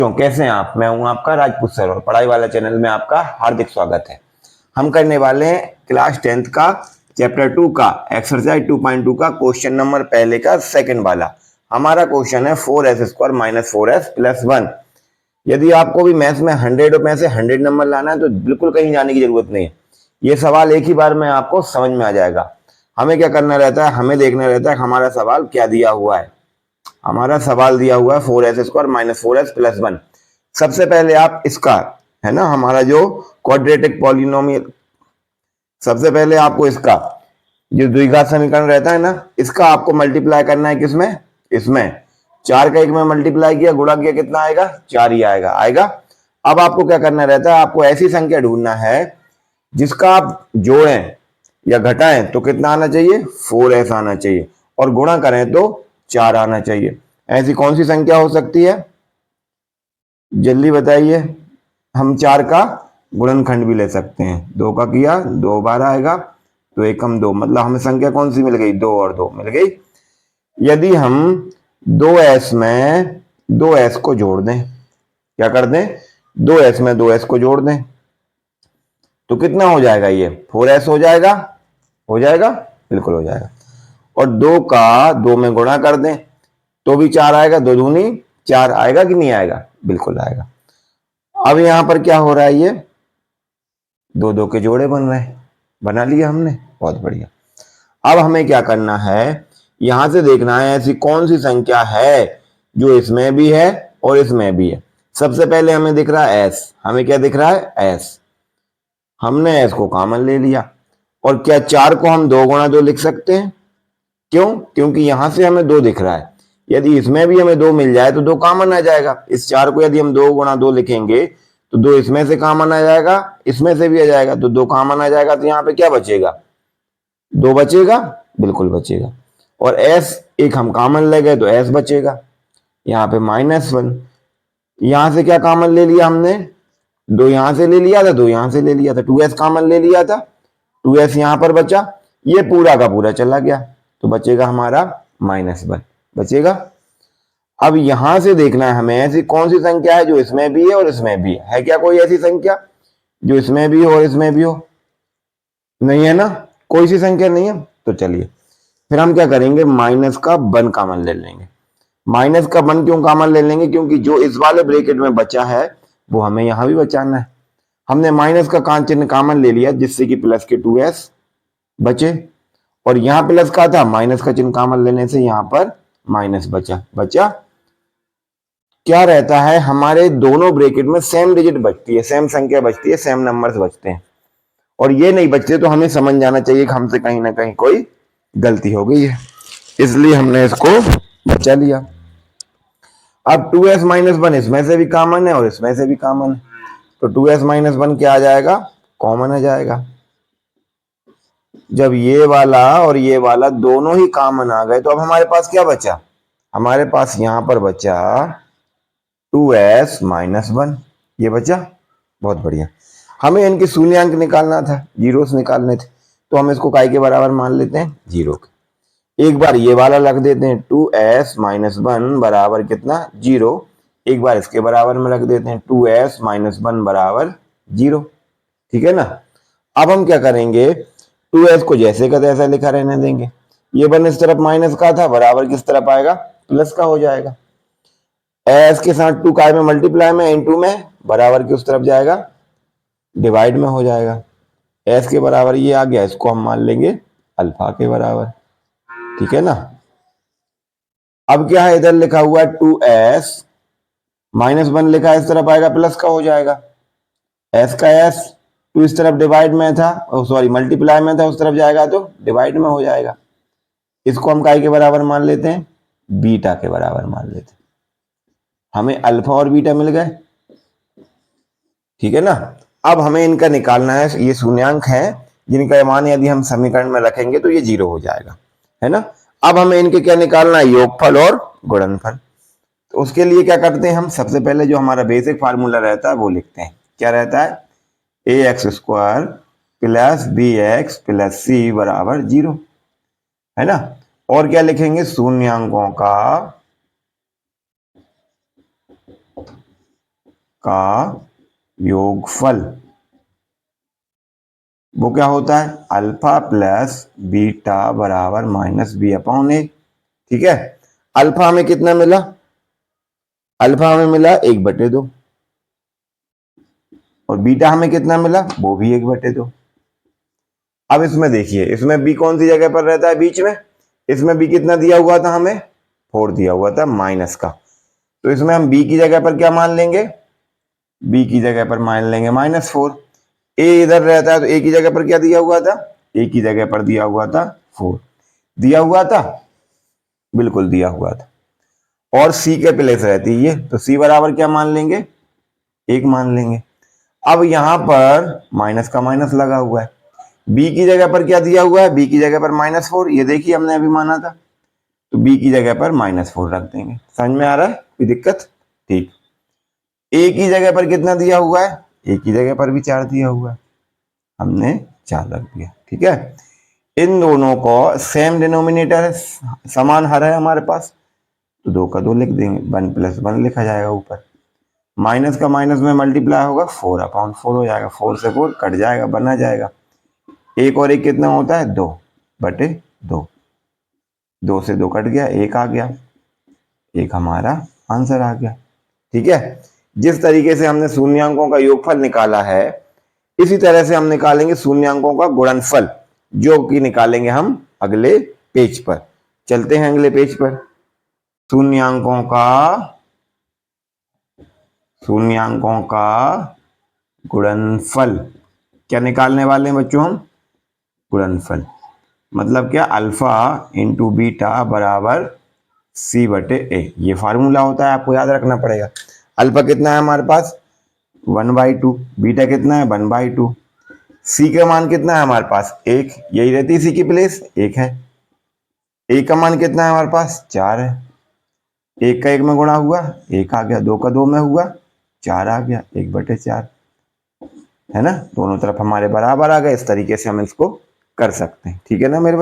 तो कैसे हैं आप? मैं हूं आपका राजपूत सर और पढ़ाई वाला चैनल में आपका हार्दिक स्वागत है। हम करने वाले हैं क्लास 10th का चैप्टर 2 का एक्सरसाइज 2.2 का क्वेश्चन नंबर पहले का सेकंड वाला। हमारा क्वेश्चन है 4s² - 4s + 1। यदि आपको भी मैथ्स में 100 में से 100 नंबर लाना है तो बिल्कुल कहीं जाने की जरूरत नहीं है। ये सवाल एक ही बार में आपको समझ में आ जाएगा। हमें क्या करना रहता है, हमें देखना रहता है हमारा सवाल क्या दिया हुआ है। हमारा सवाल दिया हुआ है 4s² - 4s + 1। सबसे पहले आप इसका है ना, हमारा जो क्वाड्रेटिक पॉलिनोमियल, सबसे पहले आपको इसका जो द्विघात समीकरण रहता है ना, इसका आपको मल्टीप्लाई करना है। किसमें? इसमें 4 का 1 में मल्टीप्लाई किया, गुणा किया, कितना आएगा? 4 ही आएगा। अब आपको क्या करना रहता है, आपको ऐसी संख्या ढूंढना है जिसका आप जोड़ें या घटाएं तो कितना आना चाहिए? 4s आना चाहिए, और गुणा करें तो 4 आना चाहिए। ऐसी कौन सी संख्या हो सकती है, जल्दी बताइए। हम 4 का गुणनखंड भी ले सकते हैं। 2 का किया, 2 बार आएगा, तो 1 हम 2, मतलब हमें संख्या कौन सी मिल गई? 2 और 2 मिल गई। यदि हम 2s में 2s को जोड़ दें, क्या कर दें? 2s में 2s को जोड़ दें तो कितना हो जाएगा? ये 4s हो जाएगा। हो जाएगा, बिल्कुल हो जाएगा। और 2 का 2 में गुणा कर दें तो भी 4 आएगा। 2 दूनी 4 आएगा कि नहीं आएगा? बिल्कुल आएगा। अब यहां पर क्या हो रहा है, ये 2 2 के जोड़े बन रहे हैं। बना लिया हमने, बहुत बढ़िया। अब हमें क्या करना है, यहां से देखना है ऐसी कौन सी संख्या है जो इसमें भी है और इसमें भी है। सबसे पहले हमें दिख रहा है s। हमें क्या दिख रहा है? s। हमने s को कॉमन ले लिया। और क्या 4 को हम 2 गुणा 2 लिख सकते हैं? क्यों? क्योंकि यहां से हमें 2 दिख रहा है। यदि इसमें भी हमें 2 मिल जाए तो 2 कॉमन आ जाएगा। इस 4 को यदि हम 2 गुणा 2 लिखेंगे तो 2 इसमें से कॉमन आ जाएगा, इसमें से भी आ जाएगा, तो 2 कॉमन आ जाएगा। तो यहाँ पे क्या बचेगा? 2 बचेगा, बिल्कुल बचेगा। और s एक हम कॉमन ले गए तो s बचेगा। यहाँ पे -1, यहां से क्या कॉमन ले लिया हमने? 2 यहां से ले लिया था, 2 यहां से ले लिया था, 2s कॉमन ले लिया था, 2s यहां पर बचा। ये पूरा का पूरा चला गया तो बचेगा हमारा -1 बचेगा। अब यहां से देखना है हमें ऐसी कौन सी संख्या है जो इसमें भी है और इसमें भी है क्या कोई ऐसी संख्या जो इसमें भी हो और इसमें भी हो? नहीं है ना, कोई सी संख्या नहीं है। तो चलिए फिर हम क्या करेंगे, माइनस का 1 कॉमन ले लेंगे। माइनस का 1 क्यों कॉमन ले लेंगे? क्योंकि जो इस वाले ब्रैकेट में बचा है वो हमें यहां भी बचाना है। हमने माइनस का चिन्ह कॉमन ले लिया जिससे कि प्लस के 2s बचे, और यहां प्लस का था, माइनस का चिन्ह कॉमन लेने से यहां पर माइनस बचा। क्या रहता है, हमारे दोनों ब्रैकेट में सेम डिजिट बचती है, सेम संख्या बचती है, सेम नंबर्स बचते हैं। और ये नहीं बचते तो हमें समझ जाना चाहिए कि हमसे कहीं ना कहीं कोई गलती हो गई है, इसलिए हमने इसको बचा लिया। अब 2s - 1 इसमें से भी कॉमन है और इसमें से भी कॉमन है, तो 2s - 1 क्या आ जाएगा? कॉमन आ जाएगा। जब ये वाला और ये वाला दोनों ही कॉमन आ गए तो अब हमारे पास क्या बचा? हमारे पास यहां पर बचा 2s - 1, ये बचा। बहुत बढ़िया। हमें इनके शून्यांक निकालना था, जीरोस निकालने थे, तो हम इसको काय के बराबर मान लेते हैं? 0 के। एक बार ये वाला रख देते हैं, 2s - 1 बराबर कितना? 0। एक बार इसके बराबर में रख देते हैं, 2s - 1 बराबर 0। ठीक है ना। अब हम क्या करेंगे, 2s को जैसे का तैसा लिखा रहने देंगे। ये 1 इस तरफ माइनस का था, बराबर किस तरफ आएगा? प्लस का हो जाएगा। s के साथ 2 काय में मल्टीप्लाई में, इनटू में, बराबर की उस तरफ जाएगा, डिवाइड में हो जाएगा। s के बराबर ये आ गया, इसको हम मान लेंगे अल्फा के बराबर। ठीक है ना। अब क्या है, इधर लिखा हुआ है 2s - 1 लिखा है, इस तरफ आएगा प्लस का हो जाएगा। s का s 2 इस तरफ डिवाइड में था, सॉरी मल्टीप्लाई में था, उस तरफ जाएगा तो डिवाइड में हो जाएगा। इसको हम काय के बराबर मान लेते हैं? बीटा के बराबर मान लेते हैं। हमें अल्फा और बीटा मिल गए। ठीक है ना। अब हमें इनका निकालना है, ये शून्यांक है जिनका मान यदि हम समीकरण में रखेंगे तो ये 0 हो जाएगा, है ना। अब हमें इनके क्या निकालना है? योगफल और गुणनफल। तो उसके लिए क्या करते हैं हम, सबसे पहले जो हमारा बेसिक फार्मूला रहता है वो लिखते हैं। क्या रहता है? ax² + bx + c बराबर 0, है ना। और क्या लिखेंगे? शून्यांकों का का योगफल, वो क्या होता है, अल्फा प्लस बीटा बराबर माइनस बी अपॉन ए। ठीक है, अल्फा हमें कितना मिला, अल्फा हमें मिला 1/2 और बीटा हमें कितना मिला, वो भी 1/2। अब इसमें देखिए, इसमें बी कौन सी जगह पर रहता है बीच में, इसमें बी कितना दिया हुआ था हमें, 4 दिया हुआ था माइनस का, तो इसमें हम बी की जगह पर क्या मान लेंगे, बी की जगह पर मान लेंगे -4। ए इधर रहता है तो ए की जगह पर क्या दिया हुआ था, ए की जगह पर दिया हुआ था 4, दिया हुआ था, बिल्कुल दिया हुआ था। और सी के प्लेस रहती है तो सी बराबर क्या मान लेंगे, 1 मान लेंगे। अब यहां पर माइनस का माइनस लगा हुआ है, बी की जगह पर क्या दिया हुआ है, बी की जगह पर -4, ये देखिए हमने अभी माना था, तो बी की जगह पर -4 रख देंगे। समझ में आ रहा है, कोई दिक्कत, ठीक। ए की जगह पर कितना दिया हुआ है, ए की जगह पर भी 4 दिया हुआ है, हमने 4 रख दिया। ठीक है, इन दोनों को सेम डिनोमिनेटर है, समान हर है हमारे पास, तो 2 का 2 लिख देंगे, 1 + 1 लिखा जाएगा ऊपर, माइनस का माइनस में मल्टीप्लाई होगा 4/4 हो जाएगा, 4 से 4 कट जाएगा, बना जाएगा। एक और एक कितना होता है, 2/2, 2 से 2 कट गया, 1 आ गया, एक हमारा आंसर आ गया। ठीक है, जिस तरीके से हमने शून्यांकों का योगफल निकाला है, इसी तरह से हम निकालेंगे शून्यांकों का गुणनफल, जो कि निकालेंगे हम अगले पेज पर। चलते हैं अगले पेज पर। शून्यांकों का गुणनफल क्या निकालने वाले हैं बच्चों हम, गुणनफल मतलब क्या, अल्फा इंटू बीटा बराबर C/A, ये फार्मूला होता है, आपको याद रखना पड़ेगा। अल्फा कितना है हमारे पास, 1/2, बीटा कितना है 1/2, सी का मान कितना है हमारे पास 1, यही रहती है सी की प्लेस 1 है, ए का मान कितना है हमारे पास 4 है, 1 का 1 में गुणा हुआ 1 आ गया, 2 का 2 में हुआ 4 आ गया, 1/4 है ना, दोनों तरफ हमारे बराबर आ गए। इस तरीके से हम इसको कर सकते हैं। ठीक है ना मेरे बच्चे।